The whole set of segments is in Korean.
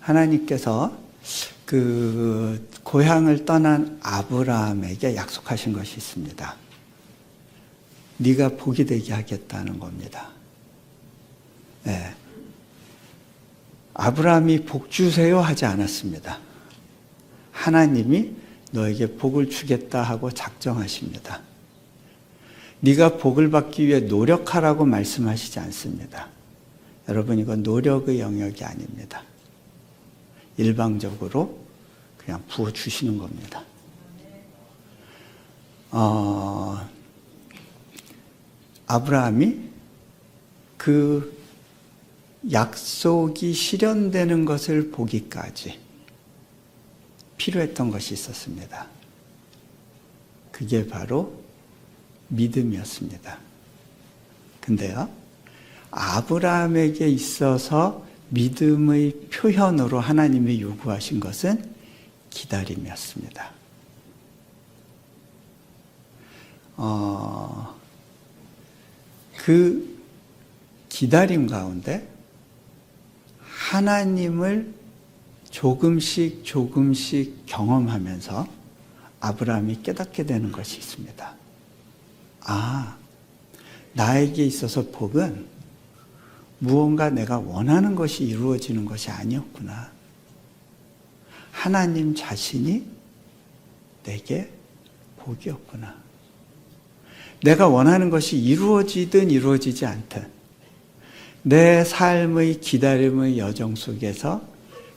하나님께서 그 고향을 떠난 아브라함에게 약속하신 것이 있습니다. 네가 복이 되게 하겠다는 겁니다. 네. 아브라함이 복 주세요 하지 않았습니다. 하나님이 너에게 복을 주겠다 하고 작정하십니다. 네가 복을 받기 위해 노력하라고 말씀하시지 않습니다. 여러분, 이건 노력의 영역이 아닙니다. 일방적으로 그냥 부어주시는 겁니다. 아브라함이 그 약속이 실현되는 것을 보기까지 필요했던 것이 있었습니다. 그게 바로 믿음이었습니다. 근데요, 아브라함에게 있어서 믿음의 표현으로 하나님이 요구하신 것은 기다림이었습니다. 그 기다림 가운데 하나님을 조금씩 경험하면서 아브라함이 깨닫게 되는 것이 있습니다. 아, 나에게 있어서 복은 무언가 내가 원하는 것이 이루어지는 것이 아니었구나. 하나님 자신이 내게 복이었구나. 내가 원하는 것이 이루어지든 이루어지지 않든 내 삶의 기다림의 여정 속에서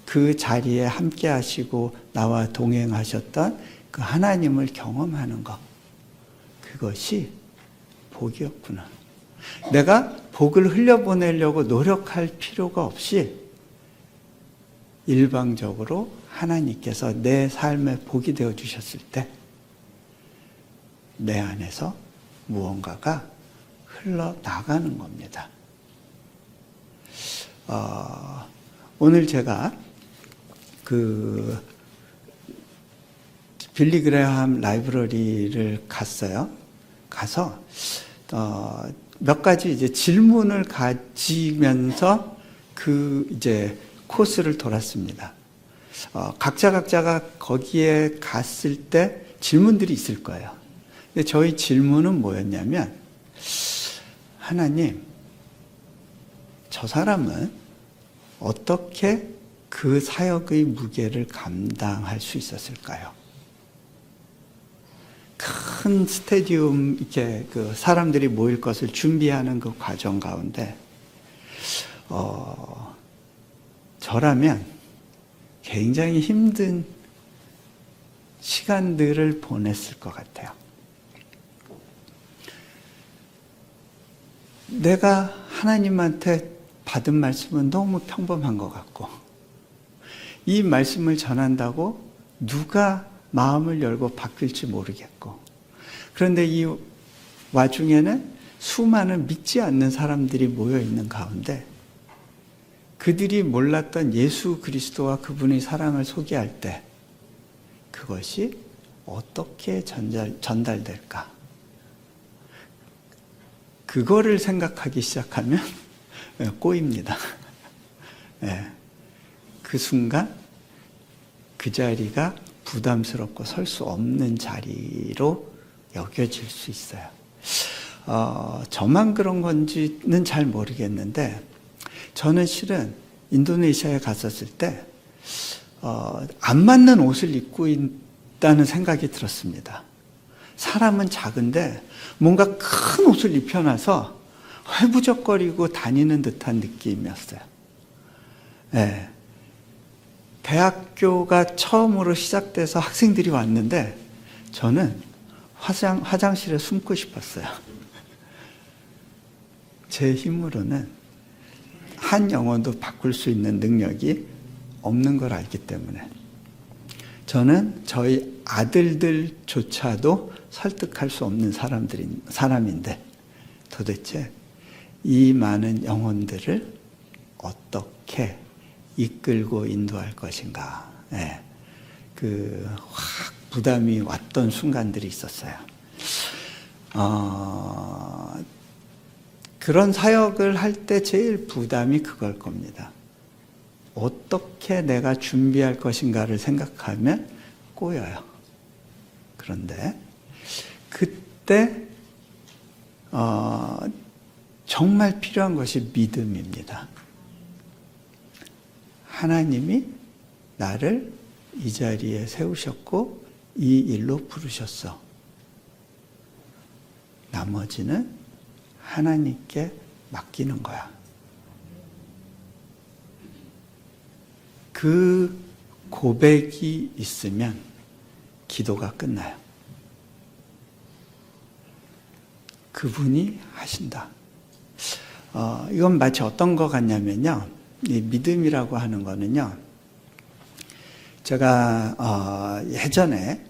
그 자리에 함께 하시고 나와 동행하셨던 그 하나님을 경험하는 것, 그것이 복이었구나. 내가 복을 흘려보내려고 노력할 필요가 없이 일방적으로 하나님께서 내 삶에 복이 되어 주셨을 때 내 안에서 무언가가 흘러나가는 겁니다. 오늘 제가 그 빌리 그레이엄 라이브러리를 갔어요. 가서 몇 가지 이제 질문을 가지면서 그 이제 코스를 돌았습니다. 각자가 거기에 갔을 때 질문들이 있을 거예요. 근데 저희 질문은 뭐였냐면, 하나님, 저 사람은 어떻게 그 사역의 무게를 감당할 수 있었을까요? 큰 스테디움, 이렇게 그 사람들이 모일 것을 준비하는 그 과정 가운데, 저라면 굉장히 힘든 시간들을 보냈을 것 같아요. 내가 하나님한테 받은 말씀은 너무 평범한 것 같고, 이 말씀을 전한다고 누가 마음을 열고 바뀔지 모르겠고, 그런데 이 와중에는 수많은 믿지 않는 사람들이 모여 있는 가운데 그들이 몰랐던 예수 그리스도와 그분의 사랑을 소개할 때 그것이 어떻게 전달될까? 그거를 생각하기 시작하면 꼬입니다. 네. 그 순간 그 자리가 부담스럽고 설 수 없는 자리로 여겨질 수 있어요. 저만 그런 건지는 잘 모르겠는데, 저는 실은 인도네시아에 갔었을 때 안 맞는 옷을 입고 있다는 생각이 들었습니다. 사람은 작은데 뭔가 큰 옷을 입혀놔서 회부적거리고 다니는 듯한 느낌이었어요. 네. 대학교가 처음으로 시작돼서 학생들이 왔는데 저는 화장실에 숨고 싶었어요. 제 힘으로는 한 영혼도 바꿀 수 있는 능력이 없는 걸 알기 때문에 저는 저희 아들들조차도 설득할 수 없는 사람인데 도대체 이 많은 영혼들을 어떻게 이끌고 인도할 것인가. 네. 확 부담이 왔던 순간들이 있었어요. 그런 사역을 할 때 제일 부담이 그걸 겁니다. 어떻게 내가 준비할 것인가를 생각하면 꼬여요. 그런데 그때 정말 필요한 것이 믿음입니다. 하나님이 나를 이 자리에 세우셨고 이 일로 부르셨어. 나머지는 하나님께 맡기는 거야. 그 고백이 있으면 기도가 끝나요. 그분이 하신다. 이건 마치 어떤 것 같냐면요. 이 믿음이라고 하는 거는요. 제가 예전에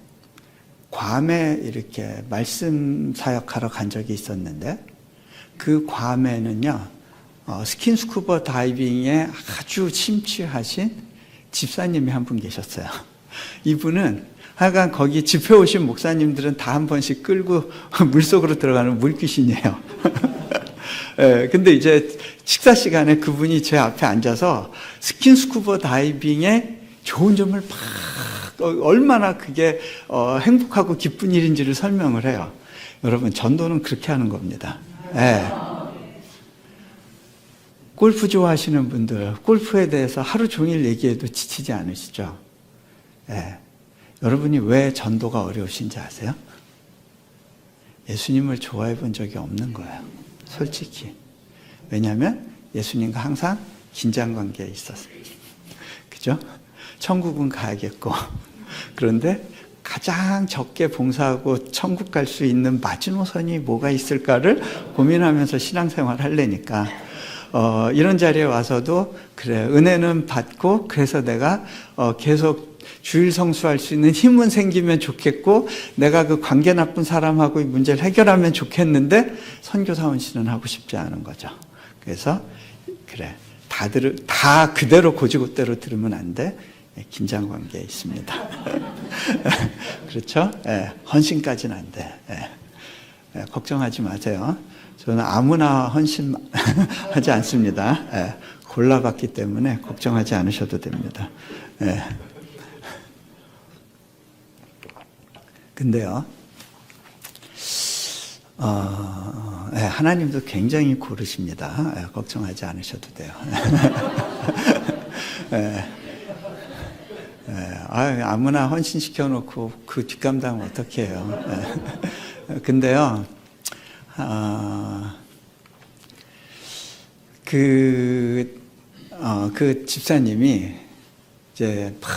괌에 이렇게 말씀 사역하러 간 적이 있었는데 그 괌에는요. 스킨스쿠버 다이빙에 아주 심취하신 집사님이 한 분 계셨어요. 이분은 하여간 거기 집회 오신 목사님들은 다 한 번씩 끌고 물속으로 들어가는 물귀신이에요. 예, 근데 이제 식사 시간에 그분이 제 앞에 앉아서 스킨스쿠버 다이빙의 좋은 점을 막 얼마나 그게 행복하고 기쁜 일인지를 설명을 해요. 여러분, 전도는 그렇게 하는 겁니다. 예. 골프 좋아하시는 분들, 골프에 대해서 하루 종일 얘기해도 지치지 않으시죠? 예. 여러분이 왜 전도가 어려우신지 아세요? 예수님을 좋아해 본 적이 없는 거예요. 솔직히. 왜냐하면 예수님과 항상 긴장관계에 있었어요. 그죠? 천국은 가야겠고. 그런데 가장 적게 봉사하고 천국 갈 수 있는 마지노선이 뭐가 있을까를 고민하면서 신앙생활 하려니까 이런 자리에 와서도 그래, 은혜는 받고 그래서 내가 계속 주일 성수할 수 있는 힘은 생기면 좋겠고 내가 그 관계 나쁜 사람하고의 문제를 해결하면 좋겠는데 선교사원 씨는 하고 싶지 않은 거죠. 그래서 그래, 다 그대로 고지고대로 들으면 안 돼. 긴장 관계에 있습니다. 그렇죠? 예, 헌신까지는 안 돼. 예, 걱정하지 마세요. 저는 아무나 헌신하지 않습니다. 예, 골라봤기 때문에 걱정하지 않으셔도 됩니다. 예. 근데요, 예, 하나님도 굉장히 고르십니다. 예, 걱정하지 않으셔도 돼요. 예, 아무나 헌신시켜 놓고 그 뒷감당을 어떻게 해요. 예. 근데요, 그 집사님이 이제 막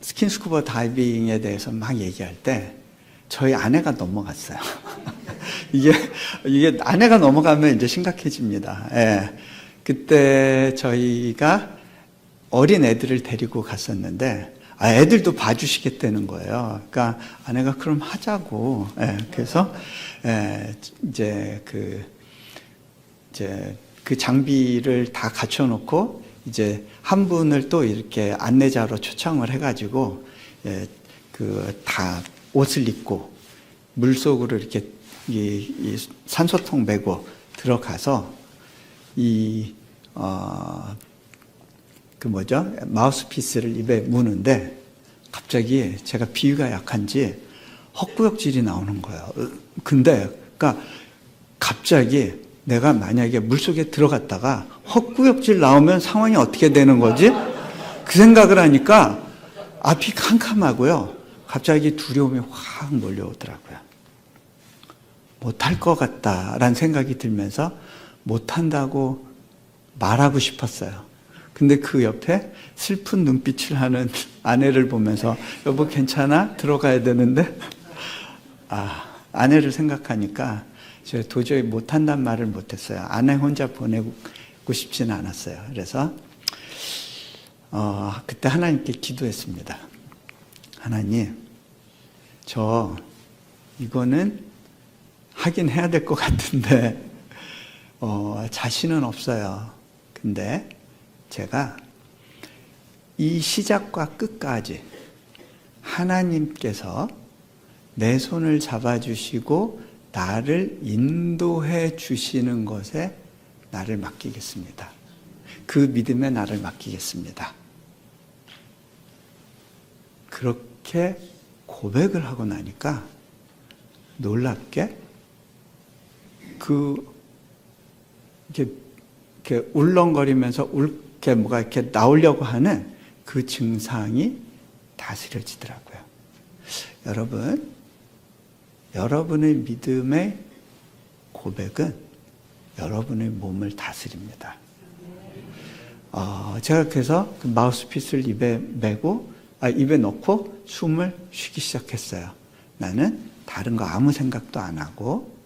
스킨스쿠버 다이빙에 대해서 막 얘기할 때 저희 아내가 넘어갔어요. 이게 아내가 넘어가면 이제 심각해집니다. 예. 그때 저희가 어린 애들을 데리고 갔었는데 애들도 봐주시겠다는 거예요. 그러니까 아내가 그럼 하자고. 예. 그래서 이제 그 장비를 다 갖춰놓고 이제 한 분을 또 이렇게 안내자로 초청을 해가지고 다 옷을 입고 물 속으로 이렇게 이 산소통 메고 들어가서 마우스피스를 입에 무는데 갑자기 제가 비위가 약한지 헛구역질이 나오는 거예요. 근데 그러니까 갑자기 내가 만약에 물속에 들어갔다가 헛구역질 나오면 상황이 어떻게 되는 거지? 그 생각을 하니까 앞이 캄캄하고요. 갑자기 두려움이 확 몰려오더라고요. 못할 것 같다라는 생각이 들면서 못한다고 말하고 싶었어요. 근데 그 옆에 슬픈 눈빛을 하는 아내를 보면서 여보 괜찮아? 들어가야 되는데 아내를 생각하니까 제가 도저히 못한다는 말을 못했어요. 아내 혼자 보내고 싶지는 않았어요. 그래서 그때 하나님께 기도했습니다. 하나님, 저 이거는 하긴 해야 될 것 같은데 자신은 없어요. 근데 제가 이 시작과 끝까지 하나님께서 내 손을 잡아주시고 나를 인도해 주시는 것에 나를 맡기겠습니다. 그 믿음에 나를 맡기겠습니다. 그렇게 고백을 하고 나니까 놀랍게 이렇게 울렁거리면서 뭐가 이렇게 나오려고 하는 그 증상이 다스려지더라고요. 여러분, 여러분의 믿음의 고백은 여러분의 몸을 다스립니다. 제가 그래서 그 마우스피스를 입에 넣고 숨을 쉬기 시작했어요. 나는 다른 거 아무 생각도 안 하고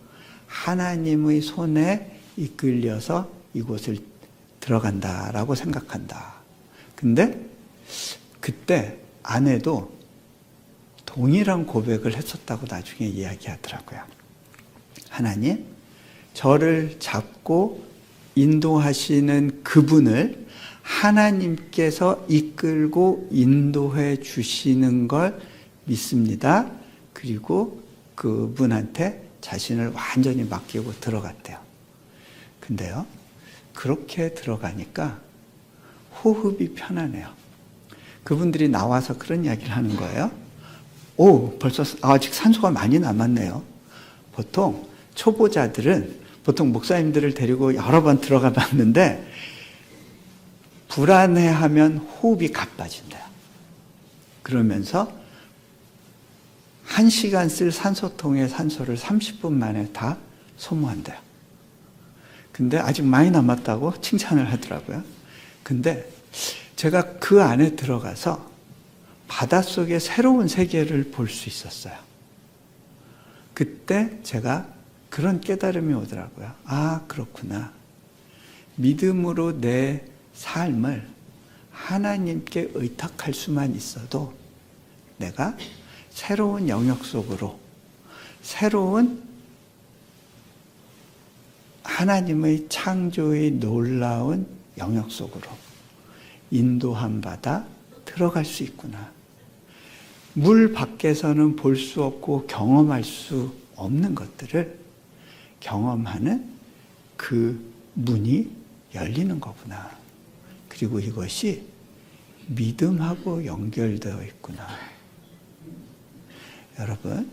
하나님의 손에 이끌려서 이곳을 들어간다라고 생각한다. 근데 그때 아내도 동일한 고백을 했었다고 나중에 이야기하더라고요. 하나님, 저를 잡고 인도하시는 그분을 하나님께서 이끌고 인도해 주시는 걸 믿습니다. 그리고 그분한테 자신을 완전히 맡기고 들어갔대요. 근데요, 그렇게 들어가니까 호흡이 편하네요. 그분들이 나와서 그런 이야기를 하는 거예요. 벌써 아직 산소가 많이 남았네요. 보통 초보자들은 보통 목사님들을 데리고 여러 번 들어가 봤는데 불안해하면 호흡이 가빠진대요. 그러면서 1시간 쓸 산소통에 산소를 30분 만에 다 소모한대요. 근데 아직 많이 남았다고 칭찬을 하더라고요. 근데 제가 그 안에 들어가서 바닷속의 새로운 세계를 볼 수 있었어요. 그때 제가 그런 깨달음이 오더라고요. 그렇구나. 믿음으로 내 삶을 하나님께 의탁할 수만 있어도 내가 새로운 영역 속으로, 새로운 하나님의 창조의 놀라운 영역 속으로 인도함 받아 들어갈 수 있구나. 물 밖에서는 볼 수 없고 경험할 수 없는 것들을 경험하는 그 문이 열리는 거구나. 그리고 이것이 믿음하고 연결되어 있구나. 여러분,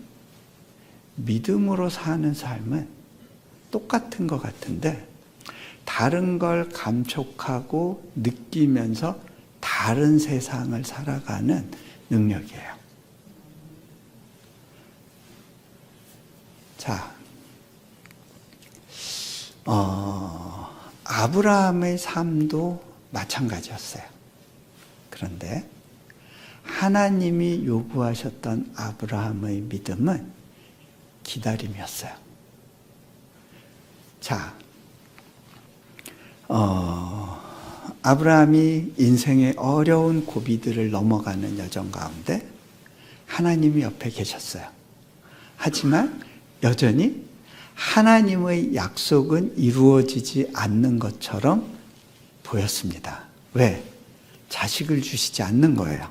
믿음으로 사는 삶은 똑같은 것 같은데 다른 걸 감촉하고 느끼면서 다른 세상을 살아가는 능력이에요. 자, 아브라함의 삶도 마찬가지였어요. 그런데 하나님이 요구하셨던 아브라함의 믿음은 기다림이었어요. 자, 아브라함이 인생의 어려운 고비들을 넘어가는 여정 가운데 하나님이 옆에 계셨어요. 하지만 여전히 하나님의 약속은 이루어지지 않는 것처럼 보였습니다. 왜? 자식을 주시지 않는 거예요.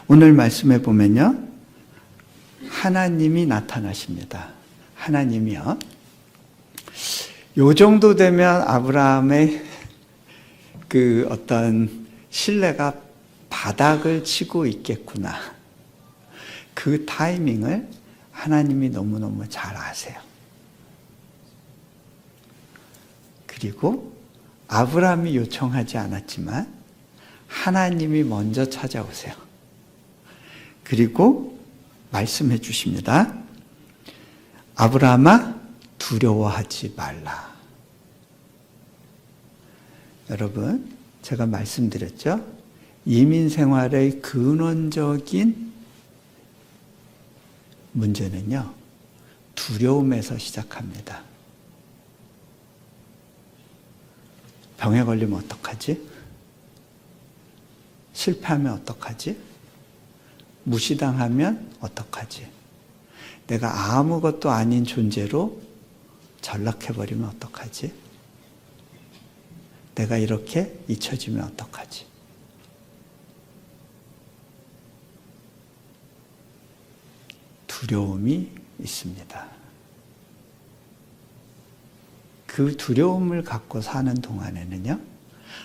오늘 말씀에 보면요, 하나님이 나타나십니다. 하나님이요, 요 정도 되면 아브라함의 그 어떤 신뢰가 바닥을 치고 있겠구나. 그 타이밍을 하나님이 너무너무 잘 아세요. 그리고 아브라함이 요청하지 않았지만 하나님이 먼저 찾아오세요. 그리고 말씀해 주십니다. 아브라함아, 두려워하지 말라. 여러분, 제가 말씀드렸죠? 이민 생활의 근원적인 문제는요, 두려움에서 시작합니다. 병에 걸리면 어떡하지? 실패하면 어떡하지? 무시당하면 어떡하지? 내가 아무것도 아닌 존재로 전락해버리면 어떡하지? 내가 이렇게 잊혀지면 어떡하지? 두려움이 있습니다. 그 두려움을 갖고 사는 동안에는요,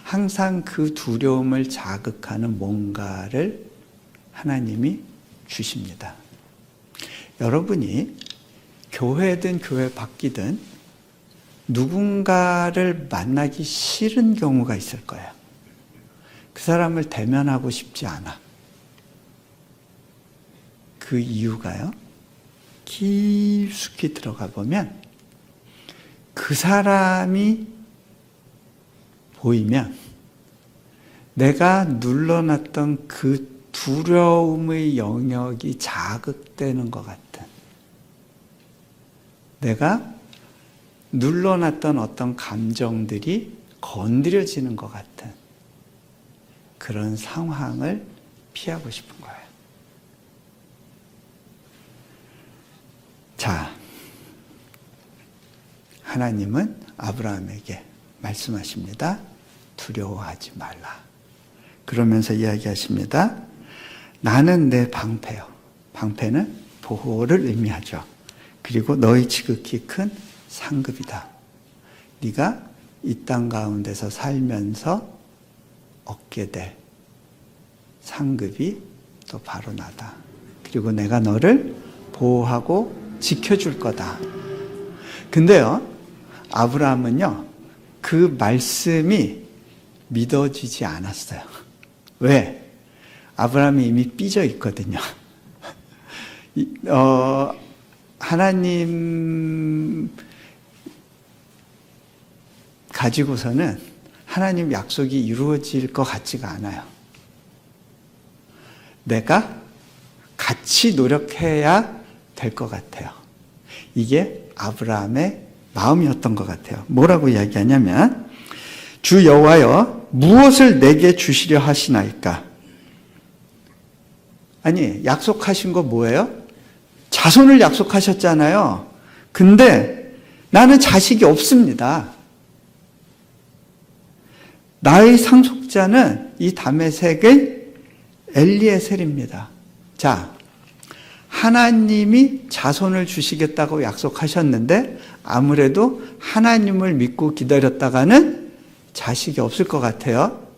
항상 그 두려움을 자극하는 뭔가를 하나님이 주십니다. 여러분이 교회든 교회 밖이든 누군가를 만나기 싫은 경우가 있을 거예요. 그 사람을 대면하고 싶지 않아. 그 이유가요, 깊숙이 들어가 보면 그 사람이 보이면 내가 눌러놨던 그 두려움의 영역이 자극되는 것 같은, 내가 눌러놨던 어떤 감정들이 건드려지는 것 같은 그런 상황을 피하고 싶은 거예요. 자, 하나님은 아브라함에게 말씀하십니다. 두려워하지 말라. 그러면서 이야기하십니다. 나는 내 방패요. 방패는 보호를 의미하죠. 그리고 너희 지극히 큰 상급이다. 네가 이 땅 가운데서 살면서 얻게 될 상급이 또 바로 나다. 그리고 내가 너를 보호하고 지켜줄 거다. 근데요, 아브라함은요, 그 말씀이 믿어지지 않았어요. 왜? 아브라함이 이미 삐져 있거든요. 하나님 가지고서는 하나님 약속이 이루어질 것 같지가 않아요. 내가 같이 노력해야 될 것 같아요. 이게 아브라함의 마음이었던 것 같아요. 뭐라고 이야기하냐면, 주 여호와여 무엇을 내게 주시려 하시나이까? 아니, 약속하신 거 뭐예요? 자손을 약속하셨잖아요. 근데 나는 자식이 없습니다. 나의 상속자는 이 다메섹의 엘리에셀입니다. 자, 하나님이 자손을 주시겠다고 약속하셨는데 아무래도 하나님을 믿고 기다렸다가는 자식이 없을 것 같아요.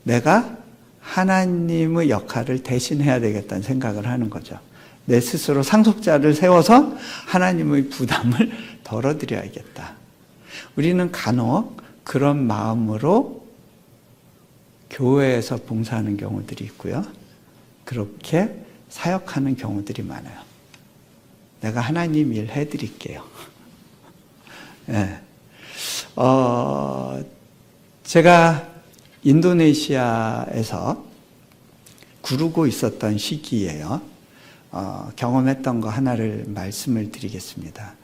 내가 하나님의 역할을 대신해야 되겠다는 생각을 하는 거죠. 내 스스로 상속자를 세워서 하나님의 부담을 덜어드려야겠다. 우리는 간혹 그런 마음으로 교회에서 봉사하는 경우들이 있고요. 그렇게 사역하는 경우들이 많아요. 내가 하나님 일 해드릴게요. 네. 제가 인도네시아에서 구르고 있었던 시기예요. 경험했던 거 하나를 말씀을 드리겠습니다.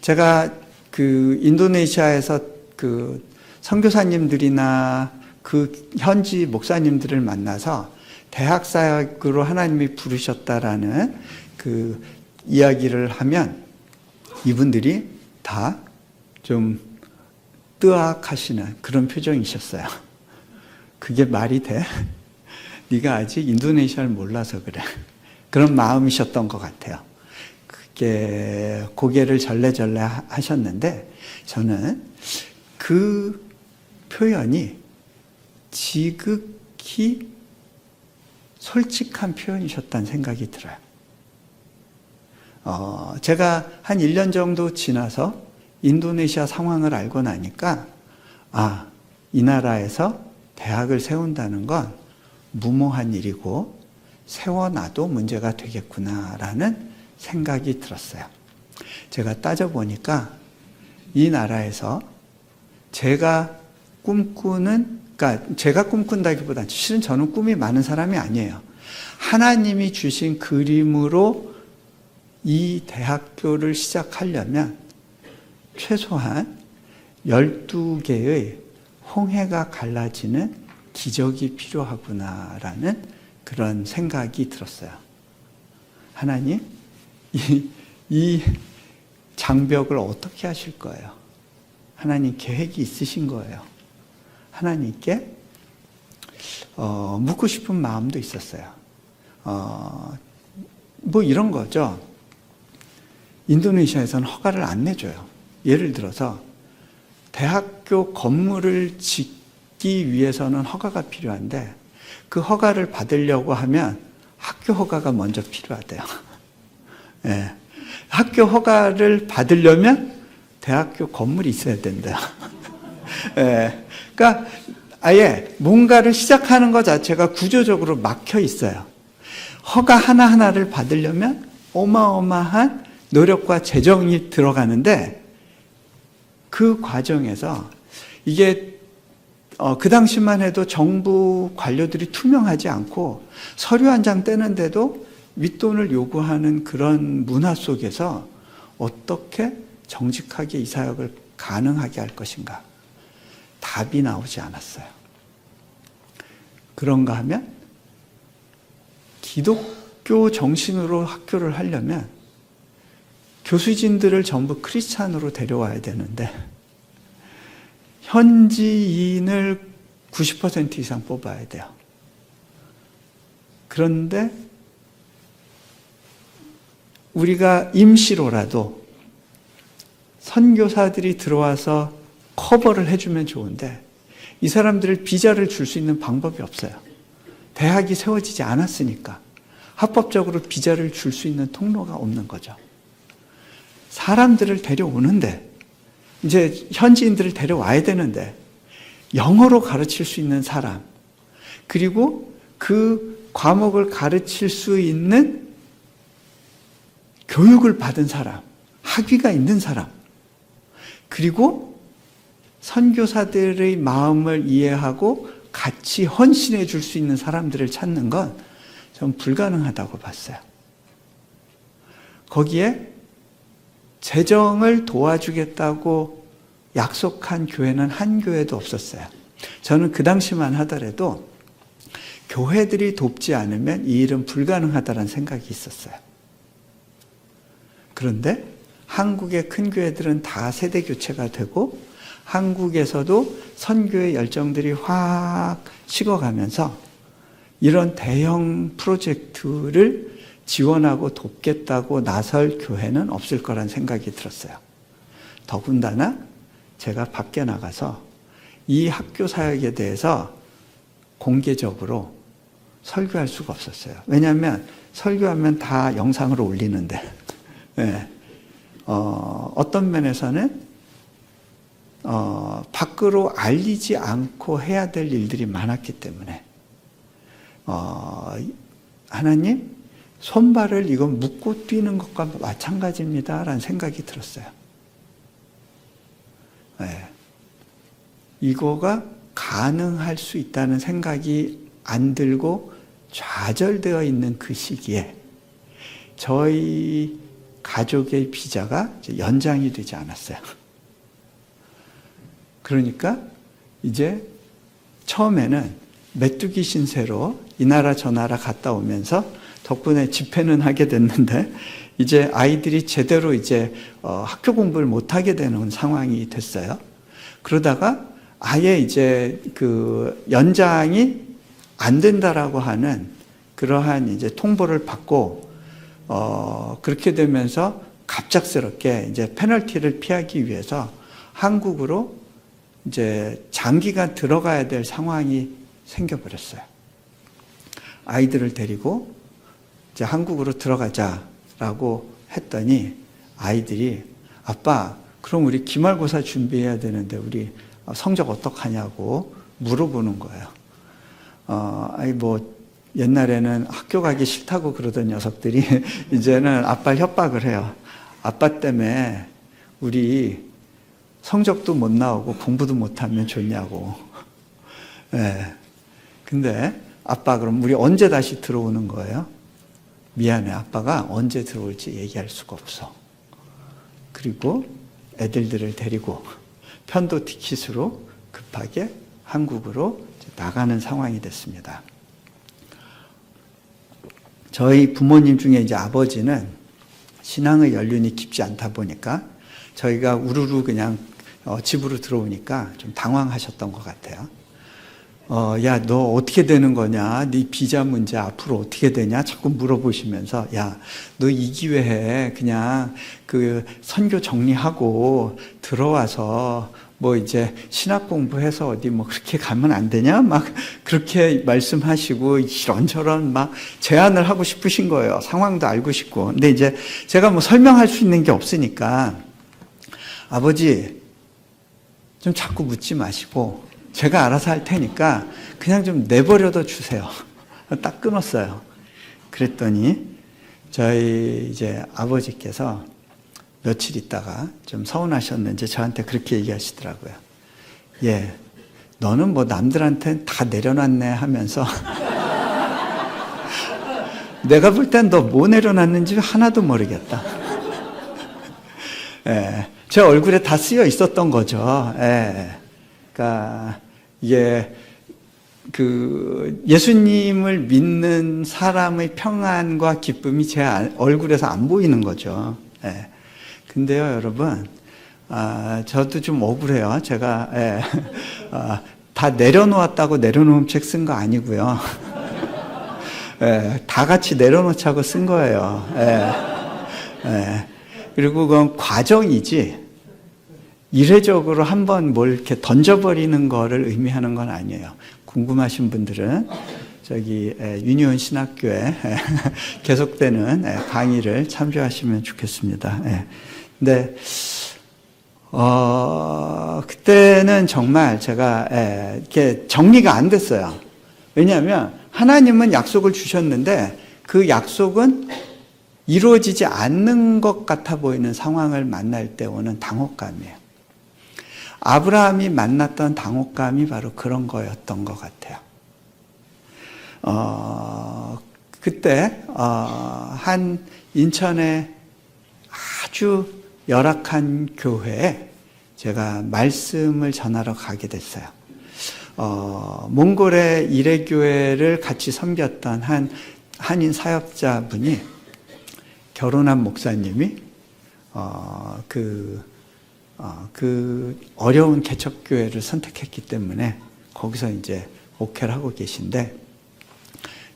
제가 그 인도네시아에서 그 선교사님들이나 그 현지 목사님들을 만나서 대학 사역으로 하나님이 부르셨다라는 그 이야기를 하면 이분들이 다 좀 뜨악하시는 그런 표정이셨어요. 그게 말이 돼? 네가 아직 인도네시아를 몰라서 그래. 그런 마음이셨던 것 같아요. 그게 고개를 절레절레 하셨는데 저는 그 표현이 지극히 솔직한 표현이셨다는 생각이 들어요. 제가 한 1년 정도 지나서 인도네시아 상황을 알고 나니까 이 나라에서 대학을 세운다는 건 무모한 일이고 세워놔도 문제가 되겠구나라는 생각이 들었어요. 제가 따져보니까 이 나라에서 제가 꿈꾼다기보다는 실은 저는 꿈이 많은 사람이 아니에요. 하나님이 주신 그림으로 이 대학교를 시작하려면 최소한 12개의 홍해가 갈라지는 기적이 필요하구나라는 그런 생각이 들었어요. 하나님, 이 장벽을 어떻게 하실 거예요? 하나님 계획이 있으신 거예요. 하나님께 묻고 싶은 마음도 있었어요. 뭐 이런 거죠. 인도네시아에서는 허가를 안 내줘요. 예를 들어서 대학교 건물을 위해서는 허가가 필요한데 그 허가를 받으려고 하면 학교 허가가 먼저 필요하대요. 예. 학교 허가를 받으려면 대학교 건물이 있어야 된대요. 예. 그러니까 아예 뭔가를 시작하는 것 자체가 구조적으로 막혀 있어요. 허가 하나하나를 받으려면 어마어마한 노력과 재정이 들어가는데 그 과정에서 이게 그 당시만 해도 정부 관료들이 투명하지 않고 서류 한 장 떼는데도 윗돈을 요구하는 그런 문화 속에서 어떻게 정직하게 이 사역을 가능하게 할 것인가? 답이 나오지 않았어요. 그런가 하면 기독교 정신으로 학교를 하려면 교수진들을 전부 크리스찬으로 데려와야 되는데 현지인을 90% 이상 뽑아야 돼요. 그런데 우리가 임시로라도 선교사들이 들어와서 커버를 해주면 좋은데 이 사람들을 비자를 줄 수 있는 방법이 없어요. 대학이 세워지지 않았으니까 합법적으로 비자를 줄 수 있는 통로가 없는 거죠. 사람들을 데려오는데 이제 현지인들을 데려와야 되는데 영어로 가르칠 수 있는 사람 그리고 그 과목을 가르칠 수 있는 교육을 받은 사람, 학위가 있는 사람 그리고 선교사들의 마음을 이해하고 같이 헌신해 줄 수 있는 사람들을 찾는 건 전 불가능하다고 봤어요. 거기에 재정을 도와주겠다고 약속한 교회는 한 교회도 없었어요. 저는 그 당시만 하더라도 교회들이 돕지 않으면 이 일은 불가능하다는 생각이 있었어요. 그런데 한국의 큰 교회들은 다 세대 교체가 되고 한국에서도 선교의 열정들이 확 식어가면서 이런 대형 프로젝트를 지원하고 돕겠다고 나설 교회는 없을 거란 생각이 들었어요. 더군다나 제가 밖에 나가서 이 학교 사역에 대해서 공개적으로 설교할 수가 없었어요. 왜냐하면 설교하면 다 영상으로 올리는데 네. 어떤 면에서는 밖으로 알리지 않고 해야 될 일들이 많았기 때문에 하나님 손발을 이건 묶고 뛰는 것과 마찬가지입니다라는 생각이 들었어요. 네. 이거가 가능할 수 있다는 생각이 안 들고 좌절되어 있는 그 시기에 저희 가족의 비자가 연장이 되지 않았어요. 그러니까 이제 처음에는 메뚜기 신세로 이 나라 저 나라 갔다 오면서 덕분에 집회는 하게 됐는데 이제 아이들이 제대로 이제 학교 공부를 못 하게 되는 상황이 됐어요. 그러다가 아예 이제 그 연장이 안 된다라고 하는 그러한 이제 통보를 받고 그렇게 되면서 갑작스럽게 이제 페널티를 피하기 위해서 한국으로 이제 장기간 들어가야 될 상황이 생겨버렸어요. 아이들을 데리고 이제 한국으로 들어가자라고 했더니 아이들이 아빠 그럼 우리 기말고사 준비해야 되는데 우리 성적 어떡하냐고 물어보는 거예요. 아니 뭐 옛날에는 학교 가기 싫다고 그러던 녀석들이 이제는 아빠 협박을 해요. 아빠 때문에 우리 성적도 못 나오고 공부도 못하면 좋냐고. 네. 근데 아빠 그럼 우리 언제 다시 들어오는 거예요? 미안해. 아빠가 언제 들어올지 얘기할 수가 없어. 그리고 애들들을 데리고 편도 티켓으로 급하게 한국으로 나가는 상황이 됐습니다. 저희 부모님 중에 이제 아버지는 신앙의 연륜이 깊지 않다 보니까 저희가 우르르 그냥 집으로 들어오니까 좀 당황하셨던 것 같아요. 야, 너 어떻게 되는 거냐? 네 비자 문제 앞으로 어떻게 되냐? 자꾸 물어보시면서, 야, 너 이 기회에 그냥 그 선교 정리하고 들어와서 뭐 이제 신학 공부해서 어디 뭐 그렇게 가면 안 되냐? 막 그렇게 말씀하시고 이런저런 막 제안을 하고 싶으신 거예요. 상황도 알고 싶고. 근데 이제 제가 뭐 설명할 수 있는 게 없으니까 아버지 좀 자꾸 묻지 마시고 제가 알아서 할 테니까 그냥 좀 내버려둬 주세요. 딱 끊었어요. 그랬더니 저희 이제 아버지께서 며칠 있다가 좀 서운하셨는지 저한테 그렇게 얘기하시더라고요. 예, 너는 뭐 남들한테는 다 내려놨네 하면서 내가 볼 땐 너 뭐 내려놨는지 하나도 모르겠다. 예, 제 얼굴에 다 쓰여 있었던 거죠. 예, 그러니까 이게 그 예수님을 믿는 사람의 평안과 기쁨이 제 얼굴에서 안 보이는 거죠. 예. 근데요, 여러분, 저도 좀 억울해요. 제가 다 내려놓았다고 내려놓은 책 쓴 거 아니고요. 다 같이 내려놓자고 쓴 거예요. 그리고 그건 과정이지 이례적으로 한번 뭘 이렇게 던져버리는 거를 의미하는 건 아니에요. 궁금하신 분들은 저기 유니온 신학교에 계속되는 강의를 참조하시면 좋겠습니다. 근데 그때는 정말 제가 이렇게 정리가 안 됐어요. 왜냐하면 하나님은 약속을 주셨는데 그 약속은 이루어지지 않는 것 같아 보이는 상황을 만날 때 오는 당혹감이에요. 아브라함이 만났던 당혹감이 바로 그런 거였던 것 같아요. 그때 한 인천의 아주 열악한 교회에 제가 말씀을 전하러 가게 됐어요. 몽골의 이레교회를 같이 섬겼던 한 한인 사역자분이 결혼한 목사님이 그 어려운 개척교회를 선택했기 때문에 거기서 이제 목회를 하고 계신데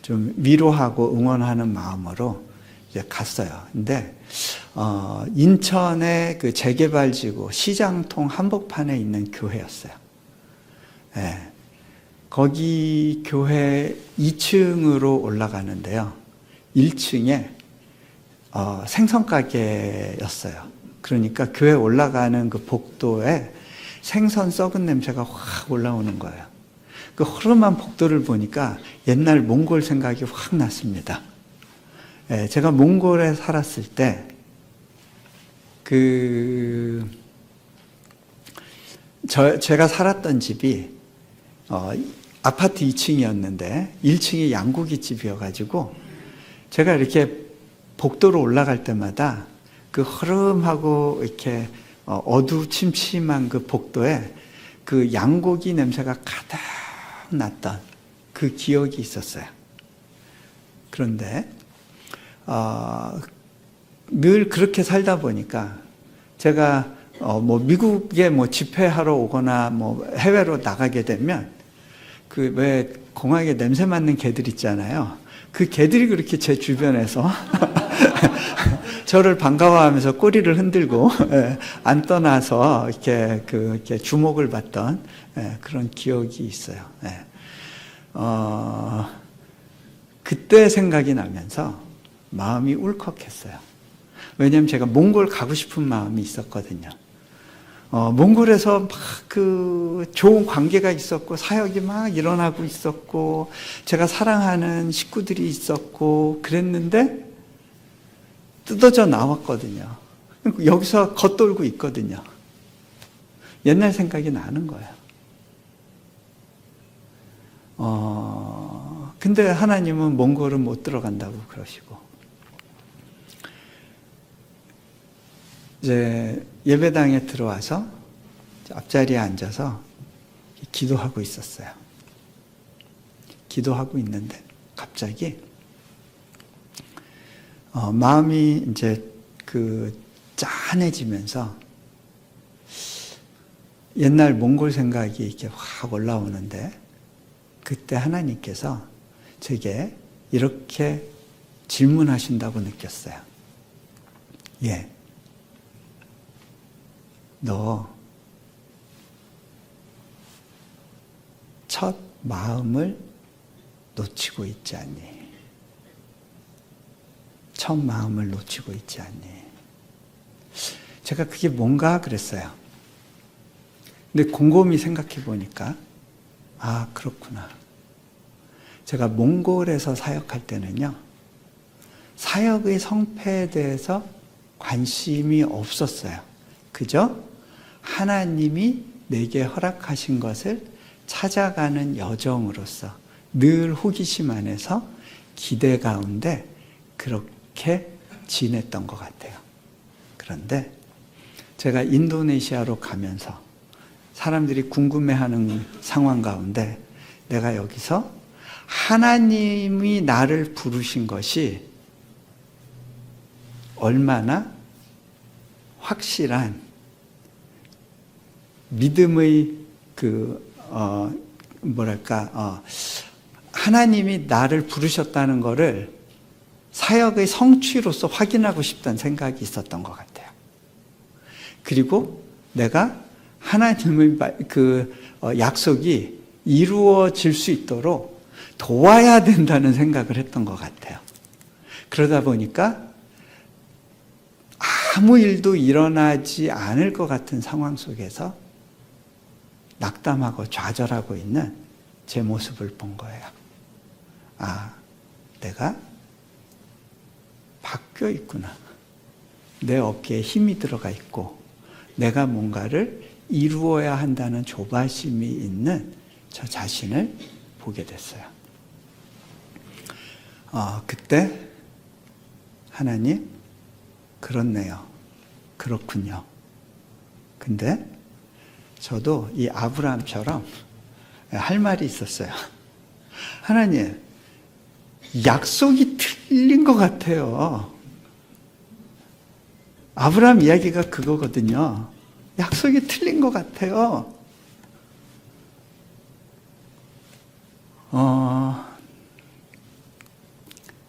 좀 위로하고 응원하는 마음으로 이제 갔어요. 근데 인천의 그 재개발지구 시장통 한복판에 있는 교회였어요. 네. 거기 교회 2층으로 올라가는데요. 1층에 생선가게였어요. 그러니까 교회 올라가는 그 복도에 생선 썩은 냄새가 확 올라오는 거예요. 그 허름한 복도를 보니까 옛날 몽골 생각이 확 났습니다. 제가 몽골에 살았을 때 제가 살았던 집이 아파트 2층이었는데 1층이 양고기 집이어가지고 제가 이렇게 복도로 올라갈 때마다 그 허름하고 이렇게 어두침침한 그 복도에 그 양고기 냄새가 가득 났던 그 기억이 있었어요. 그런데 늘 그렇게 살다 보니까 제가 뭐 미국에 뭐 집회하러 오거나 뭐 해외로 나가게 되면 그 왜 공항에 냄새 맡는 개들 있잖아요. 그 개들이 그렇게 제 주변에서 저를 반가워하면서 꼬리를 흔들고 안 떠나서 이렇게 주목을 받던 그런 기억이 있어요. 그때 생각이 나면서 마음이 울컥했어요. 왜냐하면 제가 몽골 가고 싶은 마음이 있었거든요. 몽골에서 막 그 좋은 관계가 있었고 사역이 막 일어나고 있었고 제가 사랑하는 식구들이 있었고 그랬는데 뜯어져 나왔거든요. 여기서 겉돌고 있거든요. 옛날 생각이 나는 거예요. 근데 하나님은 몽골은 못 들어간다고 그러시고 이제 예배당에 들어와서 앞자리에 앉아서 기도하고 있었어요. 기도하고 있는데 갑자기 마음이 이제 짠해지면서 옛날 몽골 생각이 이렇게 확 올라오는데 그때 하나님께서 제게 이렇게 질문하신다고 느꼈어요. 너 첫 마음을 놓치고 있지 않니? 첫 마음을 놓치고 있지 않니? 제가 그게 뭔가 그랬어요. 근데 곰곰이 생각해 보니까 아, 그렇구나. 제가 몽골에서 사역할 때는요, 사역의 성패에 대해서 관심이 없었어요. 그저 하나님이 내게 허락하신 것을 찾아가는 여정으로서 늘 호기심 안에서 기대 가운데 그렇게 지냈던 것 같아요. 그런데 제가 인도네시아로 가면서 사람들이 궁금해하는 상황 가운데 내가 여기서 하나님이 나를 부르신 것이 얼마나 확실한 믿음의 하나님이 나를 부르셨다는 것을 사역의 성취로서 확인하고 싶다는 생각이 있었던 것 같아요. 그리고 내가 하나님의 약속이 이루어질 수 있도록 도와야 된다는 생각을 했던 것 같아요. 그러다 보니까 아무 일도 일어나지 않을 것 같은 상황 속에서 낙담하고 좌절하고 있는 제 모습을 본 거예요. 아, 내가 바뀌어 있구나. 내 어깨에 힘이 들어가 있고 내가 뭔가를 이루어야 한다는 조바심이 있는 저 자신을 보게 됐어요. 그때 하나님, 그렇네요. 그렇군요. 근데 저도 이 아브라함처럼 할 말이 있었어요. 하나님, 약속이 틀린 것 같아요. 아브라함 이야기가 그거거든요. 약속이 틀린 것 같아요.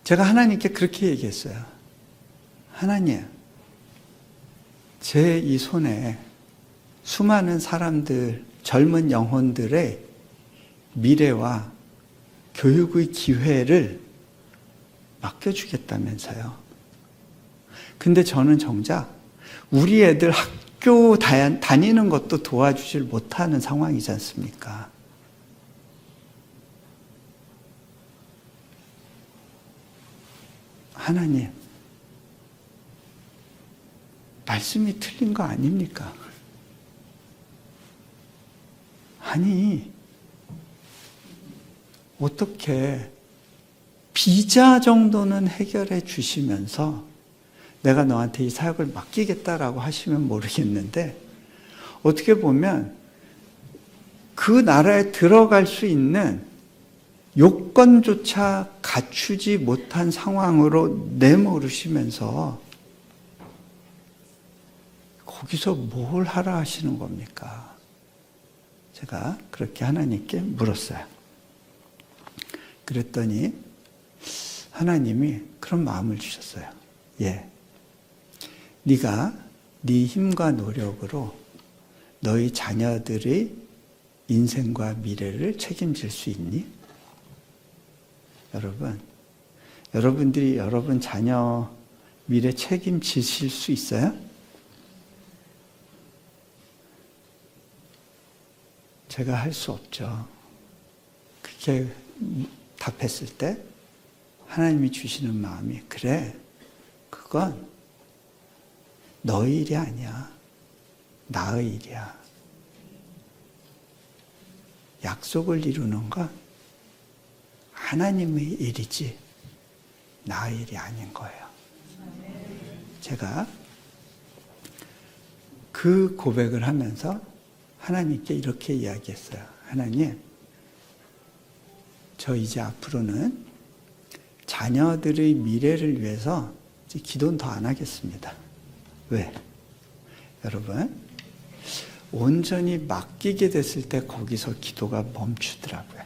제가 하나님께 그렇게 얘기했어요. 하나님, 제 이 손에 수많은 사람들, 젊은 영혼들의 미래와 교육의 기회를 맡겨주겠다면서요. 근데 저는 정작 우리 애들 학교 다니는 것도 도와주질 못하는 상황이지 않습니까? 하나님, 말씀이 틀린 거 아닙니까? 아니, 어떻게 비자 정도는 해결해 주시면서 내가 너한테 이 사역을 맡기겠다라고 하시면 모르겠는데, 어떻게 보면 그 나라에 들어갈 수 있는 요건조차 갖추지 못한 상황으로 내모르시면서 거기서 뭘 하라 하시는 겁니까? 제가 그렇게 하나님께 물었어요. 그랬더니 하나님이 그런 마음을 주셨어요. 예, 네가 네 힘과 노력으로 너희 자녀들의 인생과 미래를 책임질 수 있니? 여러분들이 여러분 자녀 미래 책임지실 수 있어요? 제가 할 수 없죠. 그렇게 답했을 때 하나님이 주시는 마음이, 그래, 그건 너의 일이 아니야. 나의 일이야. 약속을 이루는 건 하나님의 일이지 나의 일이 아닌 거예요. 제가 그 고백을 하면서 하나님께 이렇게 이야기했어요. 하나님, 저 이제 앞으로는 자녀들의 미래를 위해서 이제 기도는 더 안 하겠습니다. 왜? 여러분, 온전히 맡기게 됐을 때 거기서 기도가 멈추더라고요.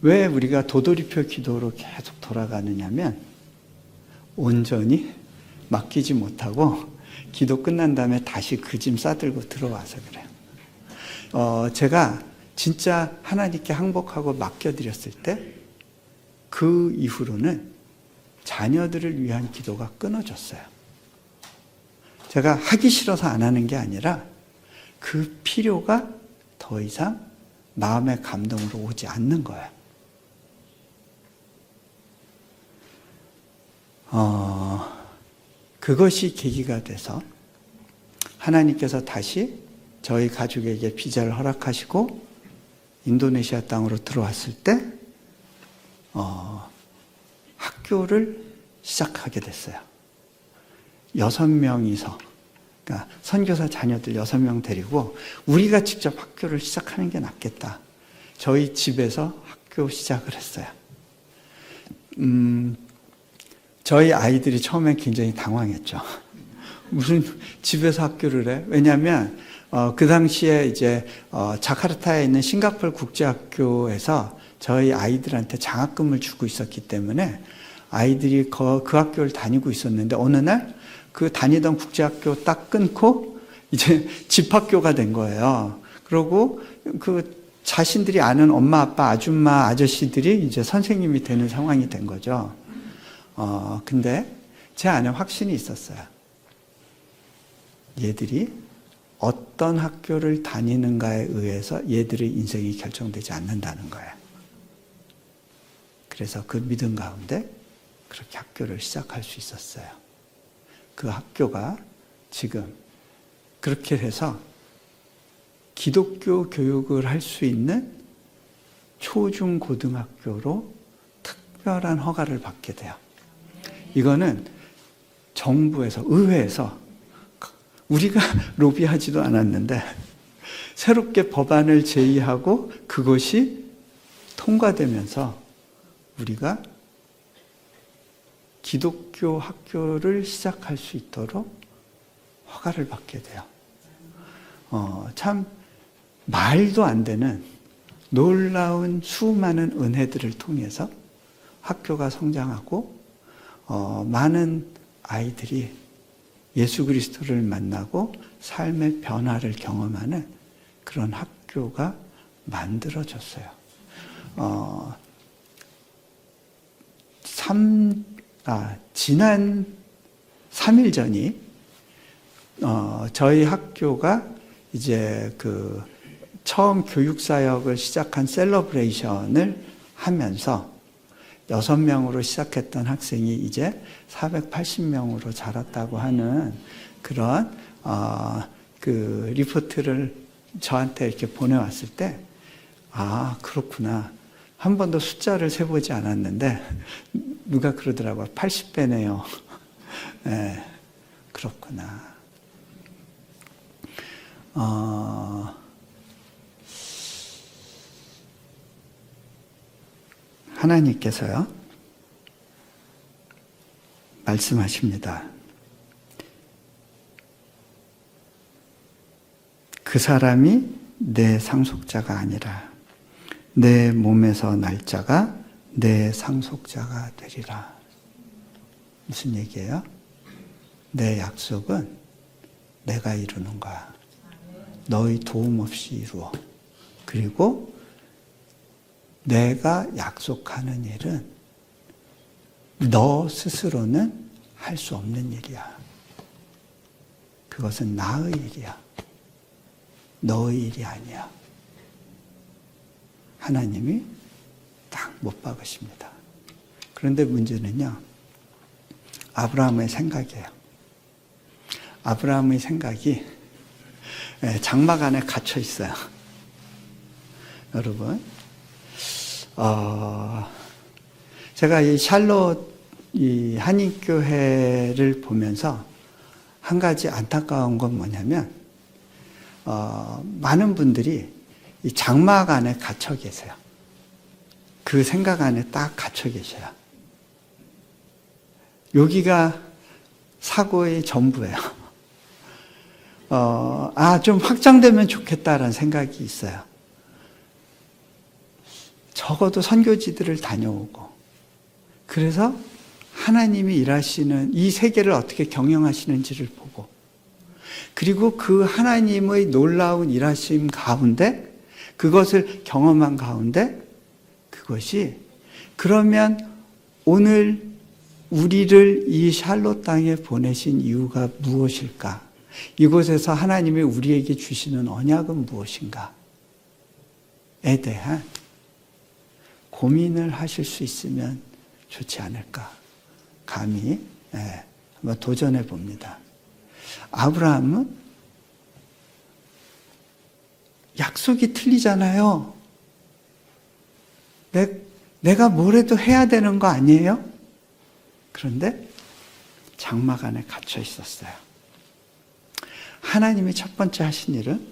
왜 우리가 도돌이표 기도로 계속 돌아가느냐면, 온전히 맡기지 못하고 기도 끝난 다음에 다시 그 짐 싸들고 들어와서 그래요. 제가 진짜 하나님께 항복하고 맡겨드렸을 때 그 이후로는 자녀들을 위한 기도가 끊어졌어요. 제가 하기 싫어서 안 하는 게 아니라 그 필요가 더 이상 마음의 감동으로 오지 않는 거예요. 그것이 계기가 돼서 하나님께서 다시 저희 가족에게 비자를 허락하시고 인도네시아 땅으로 들어왔을 때 학교를 시작하게 됐어요. 6명이서, 그러니까 선교사 자녀들 6명 데리고 우리가 직접 학교를 시작하는 게 낫겠다. 저희 집에서 학교 시작을 했어요. 저희 아이들이 처음에 굉장히 당황했죠. 무슨 집에서 학교를 해? 왜냐하면 그 당시에 이제 자카르타에 있는 싱가포르 국제학교에서 저희 아이들한테 장학금을 주고 있었기 때문에 아이들이 그 학교를 다니고 있었는데 어느 날 그 다니던 국제학교 딱 끊고 이제 집학교가 된 거예요. 그리고 그 자신들이 아는 엄마, 아빠, 아줌마, 아저씨들이 이제 선생님이 되는 상황이 된 거죠. 근데 제 안에 확신이 있었어요. 얘들이 어떤 학교를 다니는가에 의해서 얘들의 인생이 결정되지 않는다는 거예요. 그래서 그 믿음 가운데 그렇게 학교를 시작할 수 있었어요. 그 학교가 지금 그렇게 해서 기독교 교육을 할 수 있는 초중고등학교로 특별한 허가를 받게 돼요. 이거는 정부에서, 의회에서 우리가 로비하지도 않았는데 새롭게 법안을 제의하고 그것이 통과되면서 우리가 기독교 학교를 시작할 수 있도록 허가를 받게 돼요. 참 말도 안 되는 놀라운 수많은 은혜들을 통해서 학교가 성장하고 많은 아이들이 예수 그리스도를 만나고 삶의 변화를 경험하는 그런 학교가 만들어졌어요. 지난 3일 전이 저희 학교가 이제 그 처음 교육사역을 시작한 셀러브레이션을 하면서 6명으로 시작했던 학생이 이제 480명으로 자랐다고 하는 그런 그 리포트를 저한테 이렇게 보내왔을 때, 아, 그렇구나. 한 번도 숫자를 세보지 않았는데 누가 그러더라고요. 80배네요. 네, 그렇구나. 하나님께서요, 말씀하십니다. 그 사람이 내 상속자가 아니라 내 몸에서 날 자가 내 상속자가 되리라. 무슨 얘기예요? 내 약속은 내가 이루는 거야. 너희 도움 없이 이루어. 그리고 내가 약속하는 일은 너 스스로는 할 수 없는 일이야. 그것은 나의 일이야. 너의 일이 아니야. 하나님이 딱 못 박으십니다. 그런데 문제는요, 아브라함의 생각이에요. 아브라함의 생각이 장막 안에 갇혀 있어요. 여러분, 제가 이 샬롯 이 한인교회를 보면서 한 가지 안타까운 건 뭐냐면, 많은 분들이 이 장막 안에 갇혀 계세요. 그 생각 안에 딱 갇혀 계셔요. 여기가 사고의 전부예요. 좀 확장되면 좋겠다라는 생각이 있어요. 적어도 선교지들을 다녀오고, 그래서 하나님이 일하시는 이 세계를 어떻게 경영하시는지를 보고, 그리고 그 하나님의 놀라운 일하심 가운데, 그것을 경험한 가운데, 그것이 그러면 오늘 우리를 이 샬롯 땅에 보내신 이유가 무엇일까? 이곳에서 하나님이 우리에게 주시는 언약은 무엇인가에 대한 고민을 하실 수 있으면 좋지 않을까? 감히 한번 도전해 봅니다. 아브라함은 약속이 틀리잖아요. 내가 뭐래도 해야 되는 거 아니에요? 그런데 장막 안에 갇혀 있었어요. 하나님이 첫 번째 하신 일은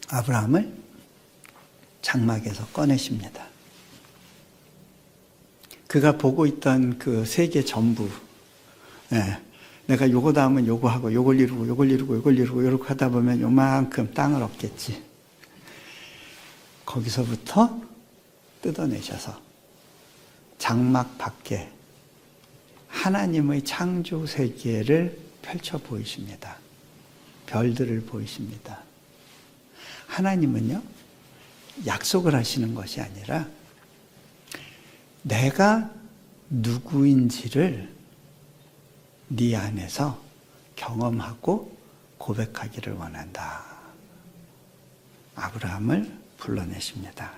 아브라함을 장막에서 꺼내십니다. 그가 보고 있던 그 세계 전부, 내가 요거 다음은 요거 하고 요걸 이루고 요걸 이루고 요걸 이루고 이렇게 하다 보면 요만큼 땅을 얻겠지. 거기서부터 뜯어내셔서 장막 밖에 하나님의 창조 세계를 펼쳐 보이십니다. 별들을 보이십니다. 하나님은요, 약속을 하시는 것이 아니라 내가 누구인지를 네 안에서 경험하고 고백하기를 원한다. 아브라함을 불러내십니다.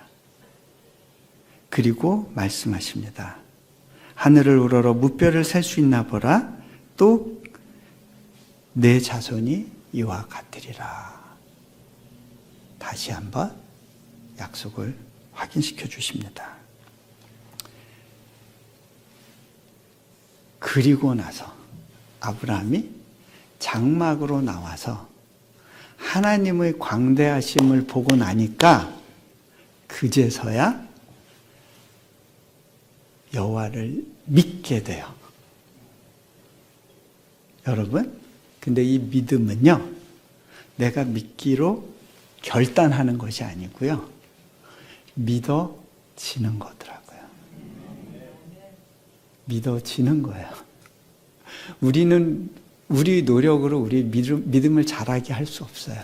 그리고 말씀하십니다. 하늘을 우러러 무뼈를 셀 수 있나 보라. 또 내 자손이 이와 같으리라. 다시 한번 약속을 확인시켜 주십니다. 그리고 나서 아브라함이 장막으로 나와서 하나님의 광대하심을 보고 나니까 그제서야 여호와를 믿게 돼요. 여러분, 근데 이 믿음은요, 내가 믿기로 결단하는 것이 아니고요, 믿어지는 거더라고요. 믿어지는 거예요. 우리는 우리 노력으로 우리 믿음을 자라게 할 수 없어요.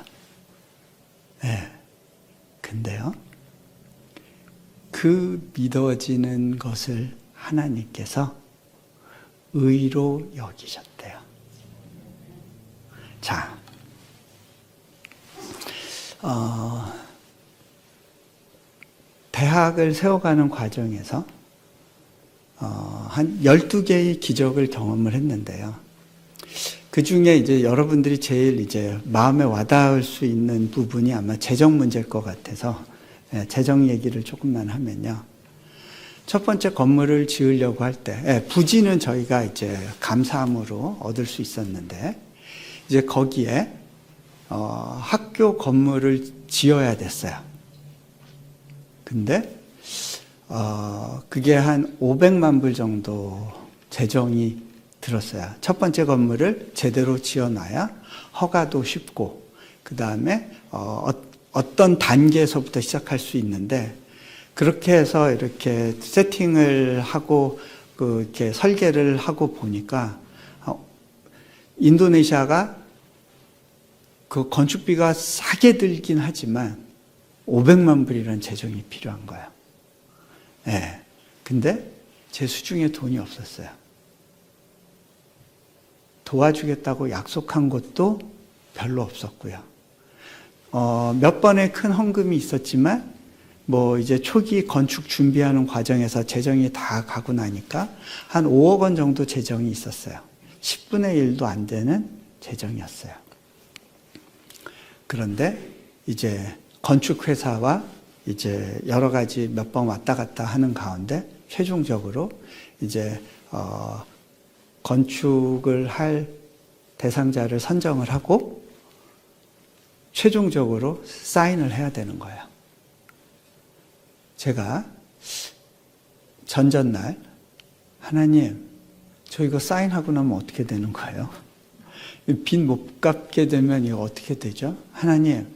근데요, 그 믿어지는 것을 하나님께서 의로 여기셨대요. 자, 대학을 세워가는 과정에서 한 12개의 기적을 경험을 했는데요. 그 중에 이제 여러분들이 제일 이제 마음에 와닿을 수 있는 부분이 아마 재정 문제일 것 같아서 재정 얘기를 조금만 하면요. 첫 번째 건물을 지으려고 할 때, 부지는 저희가 이제 감사함으로 얻을 수 있었는데, 이제 거기에 학교 건물을 지어야 됐어요. 근데 그게 한 500만 불 정도 재정이 들었어요. 첫 번째 건물을 제대로 지어놔야 허가도 쉽고, 그 다음에 어떤 단계에서부터 시작할 수 있는데, 그렇게 해서 이렇게 세팅을 하고 이렇게 설계를 하고 보니까 인도네시아가 그 건축비가 싸게 들긴 하지만 500만 불이라는 재정이 필요한 거예요. 근데 제 수중에 돈이 없었어요. 도와주겠다고 약속한 것도 별로 없었고요. 몇 번의 큰 헌금이 있었지만, 뭐 이제 초기 건축 준비하는 과정에서 재정이 다 가고 나니까 한 5억 원 정도 재정이 있었어요. 10분의 1도 안 되는 재정이었어요. 그런데 이제 건축회사와 이제 여러 가지 몇 번 왔다 갔다 하는 가운데 최종적으로 이제 건축을 할 대상자를 선정을 하고 최종적으로 사인을 해야 되는 거예요. 제가 전전날 하나님, 저 이거 사인하고 나면 어떻게 되는 거예요? 빚 못 갚게 되면 이거 어떻게 되죠? 하나님,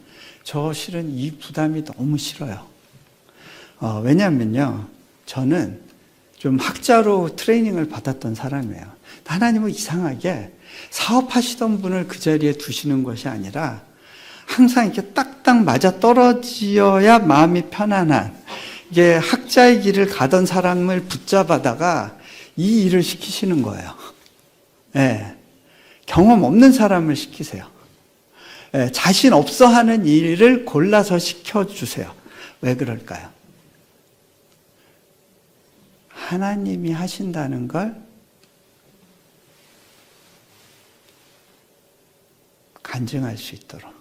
저 실은 이 부담이 너무 싫어요. 왜냐하면요, 저는 좀 학자로 트레이닝을 받았던 사람이에요. 하나님은 이상하게 사업하시던 분을 그 자리에 두시는 것이 아니라 항상 이렇게 딱딱 맞아 떨어져야 마음이 편안한, 이게 학자의 길을 가던 사람을 붙잡아다가 이 일을 시키시는 거예요. 예. 경험 없는 사람을 시키세요. 예. 자신 없어 하는 일을 골라서 시켜주세요. 왜 그럴까요? 하나님이 하신다는 걸 간증할 수 있도록.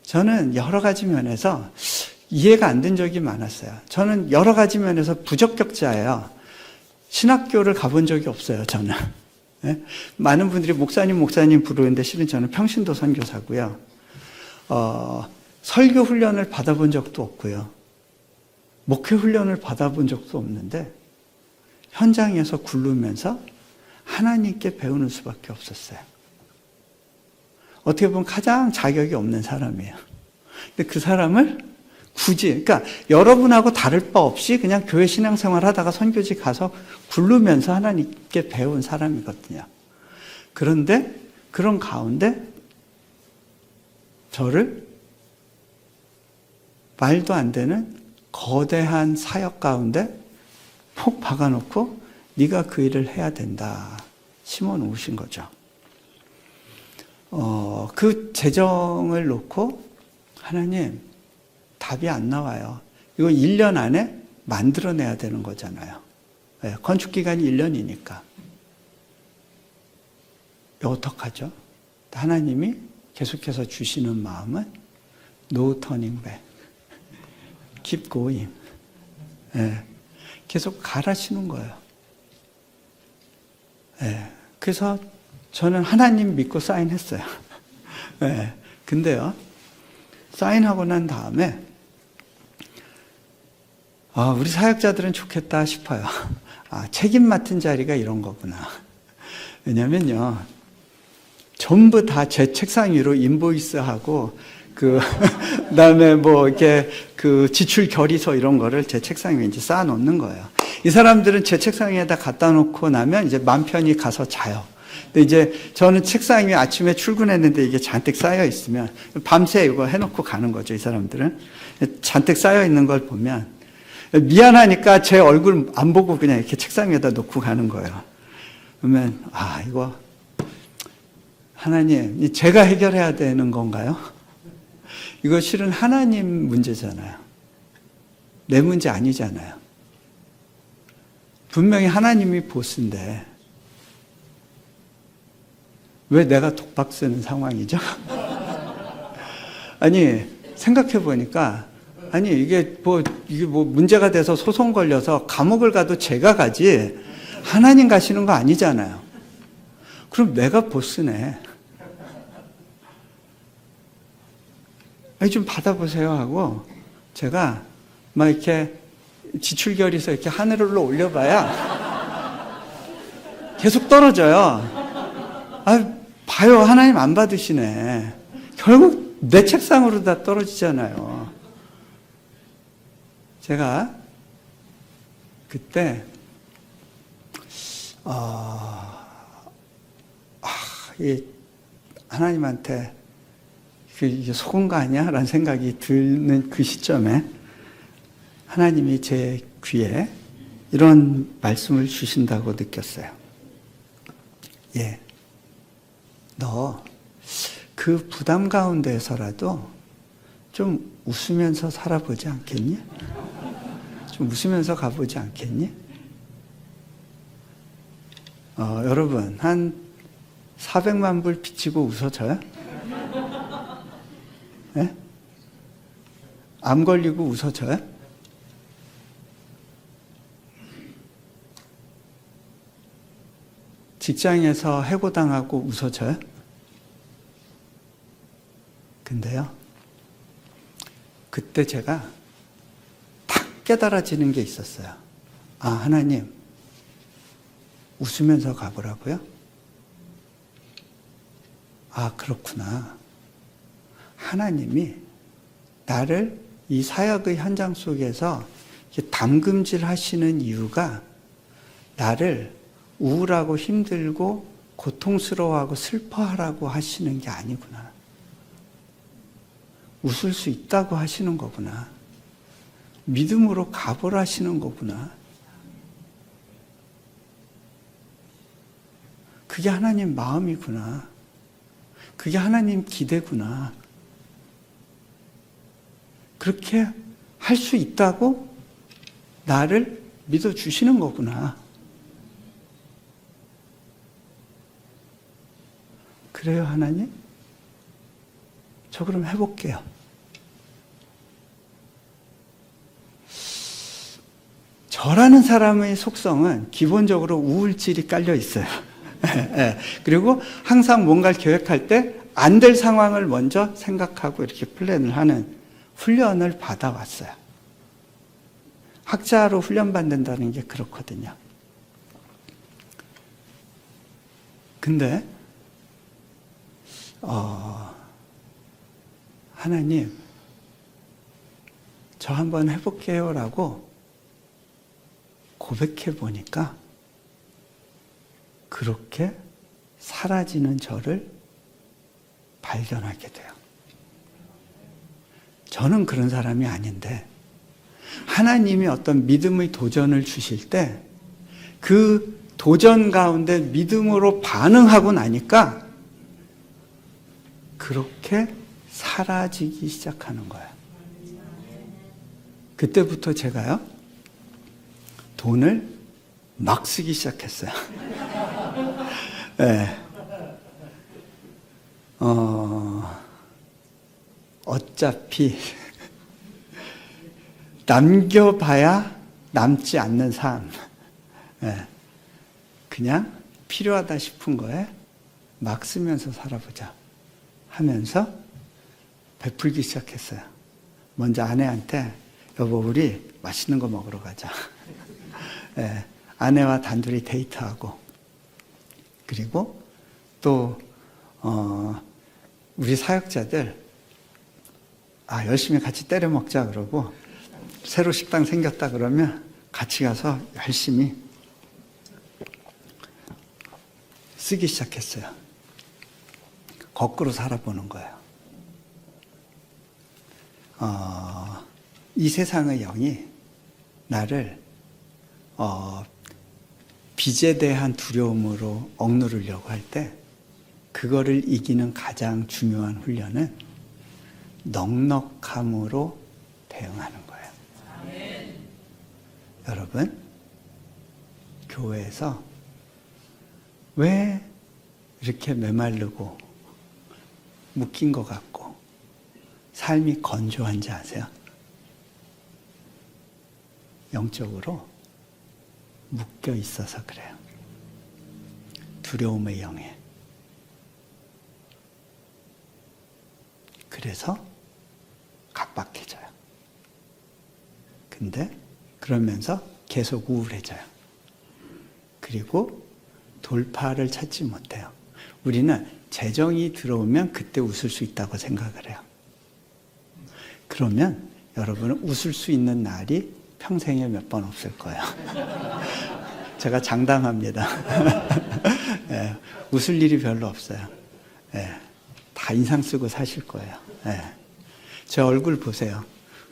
저는 여러 가지 면에서 이해가 안 된 적이 많았어요. 저는 여러 가지 면에서 부적격자예요. 신학교를 가본 적이 없어요, 저는. 네? 많은 분들이 목사님 부르는데 실은 저는 평신도 선교사고요. 설교 훈련을 받아본 적도 없고요. 목회 훈련을 받아본 적도 없는데 현장에서 굴르면서 하나님께 배우는 수밖에 없었어요. 어떻게 보면 가장 자격이 없는 사람이에요. 근데 그 사람을 굳이, 그러니까 여러분하고 다를 바 없이 그냥 교회 신앙생활 하다가 선교지 가서 굴르면서 하나님께 배운 사람이거든요. 그런데 그런 가운데 저를 말도 안 되는 거대한 사역 가운데 폭 박아놓고 네가 그 일을 해야 된다 심어 놓으신 거죠. 그 재정을 놓고 하나님 답이 안 나와요. 이거 1년 안에 만들어내야 되는 거잖아요. 네, 건축기간이 1년이니까. 어떡하죠? 하나님이 계속해서 주시는 마음은 No turning back. Keep going. 네, 계속 가라시는 거예요. 네, 그래서 저는 하나님 믿고 사인했어요. 네, 근데요, 사인하고 난 다음에 우리 사역자들은 좋겠다 싶어요. 책임 맡은 자리가 이런 거구나. 왜냐면요, 전부 다 제 책상 위로 인보이스하고 그다음에 뭐 이렇게 지출 결의서 이런 거를 제 책상 위에 이제 쌓아 놓는 거예요. 이 사람들은 제 책상 위에다 갖다 놓고 나면 이제 맘 편히 가서 자요. 근데 이제 저는 책상 위에 아침에 출근했는데 이게 잔뜩 쌓여 있으면 밤새 이거 해놓고 가는 거죠. 이 사람들은 잔뜩 쌓여 있는 걸 보면 미안하니까 제 얼굴 안 보고 그냥 이렇게 책상 위에다 놓고 가는 거예요. 그러면 이거 하나님 제가 해결해야 되는 건가요? 이거 실은 하나님 문제잖아요. 내 문제 아니잖아요. 분명히 하나님이 보스인데 왜 내가 독박 쓰는 상황이죠? 아니, 생각해 보니까, 이게 뭐 문제가 돼서 소송 걸려서 감옥을 가도 제가 가지, 하나님 가시는 거 아니잖아요. 그럼 내가 보스네. 좀 받아보세요 하고, 제가 막 이렇게 지출결의서 이렇게 하늘로 올려봐야 계속 떨어져요. 봐요. 하나님 안 받으시네. 결국 내 책상으로 다 떨어지잖아요. 제가 그때 하나님한테 이게 속은 거 아니야? 라는 생각이 드는 그 시점에 하나님이 제 귀에 이런 말씀을 주신다고 느꼈어요. 예. 너 그 부담 가운데서라도 좀 웃으면서 살아보지 않겠니? 좀 웃으면서 가보지 않겠니? 여러분, 한 400만 불 빚지고 웃어져요? 네? 암 걸리고 웃어져요? 직장에서 해고당하고 웃어져요? 근데요, 그때 제가 탁 깨달아지는 게 있었어요. 하나님, 웃으면서 가보라고요? 그렇구나. 하나님이 나를 이 사역의 현장 속에서 담금질 하시는 이유가 나를 우울하고 힘들고 고통스러워하고 슬퍼하라고 하시는 게 아니구나. 웃을 수 있다고 하시는 거구나. 믿음으로 가보라 하시는 거구나. 그게 하나님 마음이구나. 그게 하나님 기대구나. 그렇게 할 수 있다고 나를 믿어주시는 거구나. 그래요, 하나님? 저 그럼 해볼게요. 저라는 사람의 속성은 기본적으로 우울질이 깔려 있어요. 그리고 항상 뭔가를 계획할 때 안 될 상황을 먼저 생각하고 이렇게 플랜을 하는 훈련을 받아왔어요. 학자로 훈련받는다는 게 그렇거든요. 근데 하나님, 저 한번 해볼게요 라고 고백해 보니까 그렇게 사라지는 저를 발견하게 돼요. 저는 그런 사람이 아닌데 하나님이 어떤 믿음의 도전을 주실 때 그 도전 가운데 믿음으로 반응하고 나니까 그렇게 사라지기 시작하는 거예요. 그때부터 제가요, 돈을 막 쓰기 시작했어요. 네. 어차피 남겨봐야 남지 않는 삶. 네. 그냥 필요하다 싶은 거에 막 쓰면서 살아보자 하면서 베풀기 시작했어요. 먼저 아내한테 여보 우리 맛있는 거 먹으러 가자. 네. 아내와 단둘이 데이트하고 그리고 또 우리 사역자들 열심히 같이 때려 먹자 그러고 새로 식당 생겼다 그러면 같이 가서 열심히 쓰기 시작했어요. 거꾸로 살아보는 거예요. 이 세상의 영이 나를 빚에 대한 두려움으로 억누르려고 할 때 그거를 이기는 가장 중요한 훈련은 넉넉함으로 대응하는 거예요. 아멘. 여러분, 교회에서 왜 이렇게 메마르고 묶인 것 같고 삶이 건조한지 아세요? 영적으로 묶여 있어서 그래요. 두려움의 영에. 그래서 각박해져요. 근데 그러면서 계속 우울해져요. 그리고 돌파를 찾지 못해요. 우리는 재정이 들어오면 그때 웃을 수 있다고 생각을 해요. 그러면 여러분은 웃을 수 있는 날이 평생에 몇 번 없을 거예요. 제가 장담합니다. 네, 웃을 일이 별로 없어요. 네, 다 인상 쓰고 사실 거예요. 네. 제 얼굴 보세요.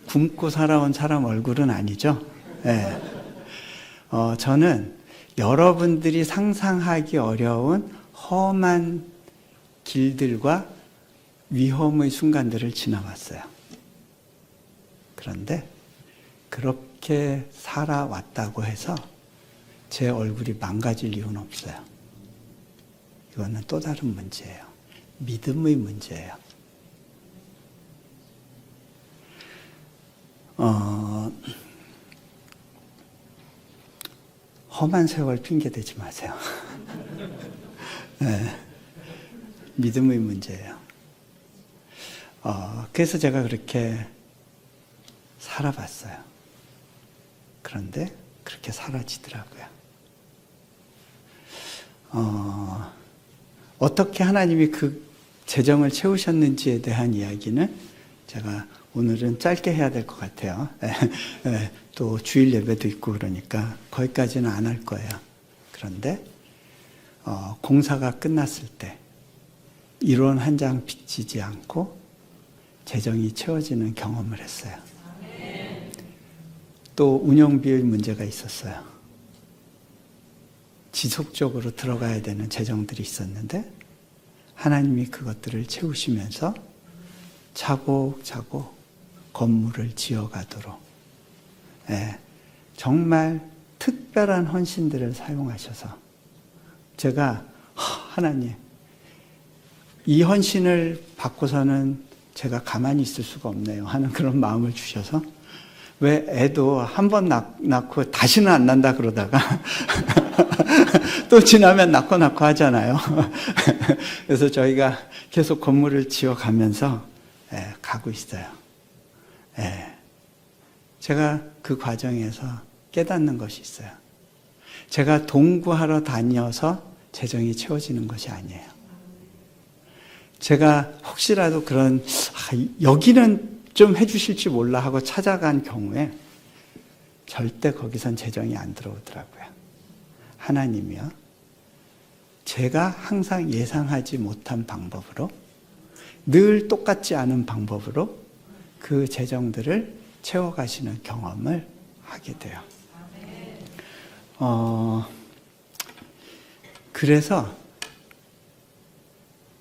굶고 살아온 사람 얼굴은 아니죠? 네. 저는 여러분들이 상상하기 어려운 험한 길들과 위험의 순간들을 지나왔어요. 그런데 그렇게 살아왔다고 해서 제 얼굴이 망가질 이유는 없어요. 이거는 또 다른 문제예요. 믿음의 문제예요. 험한 세월 핑계대지 마세요. 네. 믿음의 문제예요. 그래서 제가 그렇게 살아봤어요. 그런데 그렇게 사라지더라고요. 어떻게 하나님이 그 재정을 채우셨는지에 대한 이야기는 제가 오늘은 짧게 해야 될 것 같아요. 또 주일 예배도 있고 그러니까 거기까지는 안 할 거예요. 그런데 공사가 끝났을 때 이론 한 장 빚지지 않고 재정이 채워지는 경험을 했어요. 또 운영비의 문제가 있었어요. 지속적으로 들어가야 되는 재정들이 있었는데 하나님이 그것들을 채우시면서 차곡차곡 건물을 지어가도록 정말 특별한 헌신들을 사용하셔서 제가 하나님 이 헌신을 받고서는 제가 가만히 있을 수가 없네요 하는 그런 마음을 주셔서 왜 애도 한 번 낳고 다시는 안 난다 그러다가 또 지나면 낳고 하잖아요. 그래서 저희가 계속 건물을 지어가면서 가고 있어요. 제가 그 과정에서 깨닫는 것이 있어요. 제가 동구하러 다녀서 재정이 채워지는 것이 아니에요. 제가 혹시라도 그런 여기는 좀 해주실지 몰라 하고 찾아간 경우에 절대 거기선 재정이 안 들어오더라고요. 하나님이요. 제가 항상 예상하지 못한 방법으로 늘 똑같지 않은 방법으로 그 재정들을 채워가시는 경험을 하게 돼요. 그래서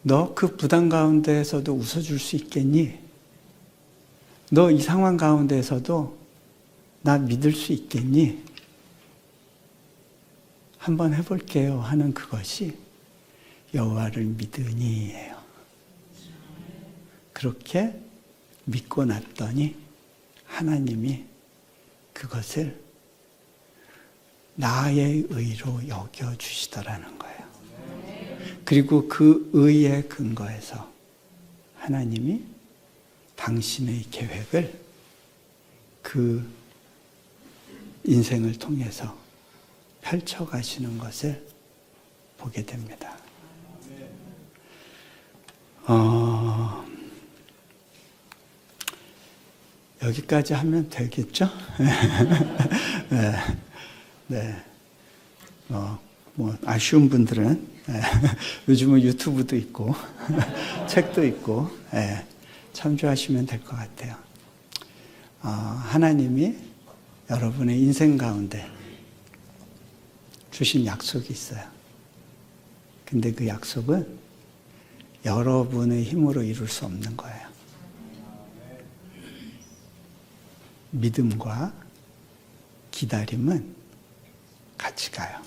너 그 부담 가운데에서도 웃어줄 수 있겠니? 너 이 상황 가운데에서도 나 믿을 수 있겠니? 한번 해볼게요 하는 그것이 여호와를 믿으니예요. 그렇게 믿고 났더니 하나님이 그것을 나의 의로 여겨주시더라는 거예요. 그리고 그 의의 근거에서 하나님이 당신의 계획을 그 인생을 통해서 펼쳐가시는 것을 보게 됩니다. 여기까지 하면 되겠죠? 네. 뭐 아쉬운 분들은 요즘은 유튜브도 있고 책도 있고 참조하시면 될 것 같아요. 하나님이 여러분의 인생 가운데 주신 약속이 있어요. 근데 그 약속은 여러분의 힘으로 이룰 수 없는 거예요. 믿음과 기다림은 같이 가요.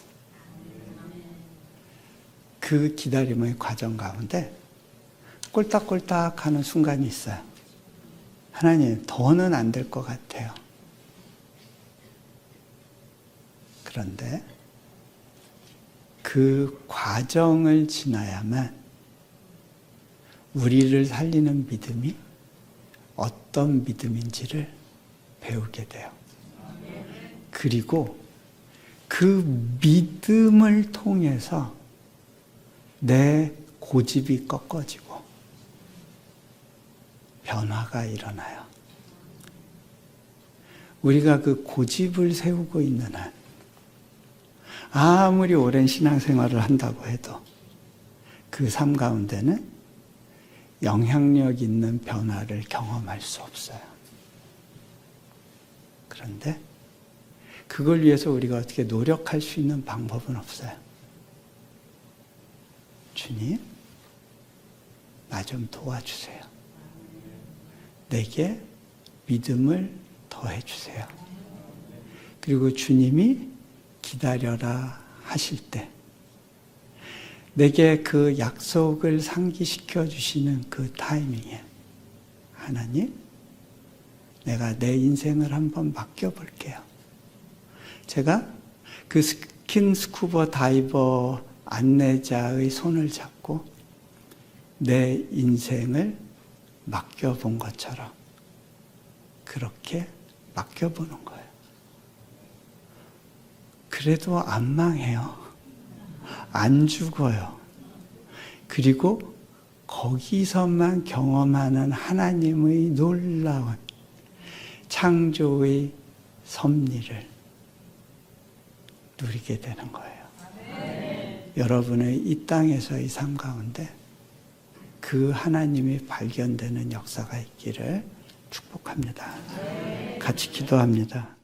그 기다림의 과정 가운데 꼴딱꼴딱 하는 순간이 있어요. 하나님, 더는 안 될 것 같아요. 그런데 그 과정을 지나야만 우리를 살리는 믿음이 어떤 믿음인지를 배우게 돼요. 그리고 그 믿음을 통해서 내 고집이 꺾어지고 변화가 일어나요. 우리가 그 고집을 세우고 있는 한 아무리 오랜 신앙생활을 한다고 해도 그 삶 가운데는 영향력 있는 변화를 경험할 수 없어요. 그런데 그걸 위해서 우리가 어떻게 노력할 수 있는 방법은 없어요. 주님, 나 좀 도와주세요. 내게 믿음을 더해 주세요. 그리고 주님이 기다려라 하실 때 내게 그 약속을 상기시켜 주시는 그 타이밍에 하나님, 내가 내 인생을 한번 맡겨볼게요. 제가 그 스킨스쿠버 다이버 안내자의 손을 잡고 내 인생을 맡겨본 것처럼 그렇게 맡겨보는 거예요. 그래도 안 망해요. 안 죽어요. 그리고 거기서만 경험하는 하나님의 놀라운 창조의 섭리를 누리게 되는 거예요. 여러분의 이 땅에서의 삶 가운데 그 하나님이 발견되는 역사가 있기를 축복합니다. 같이 기도합니다.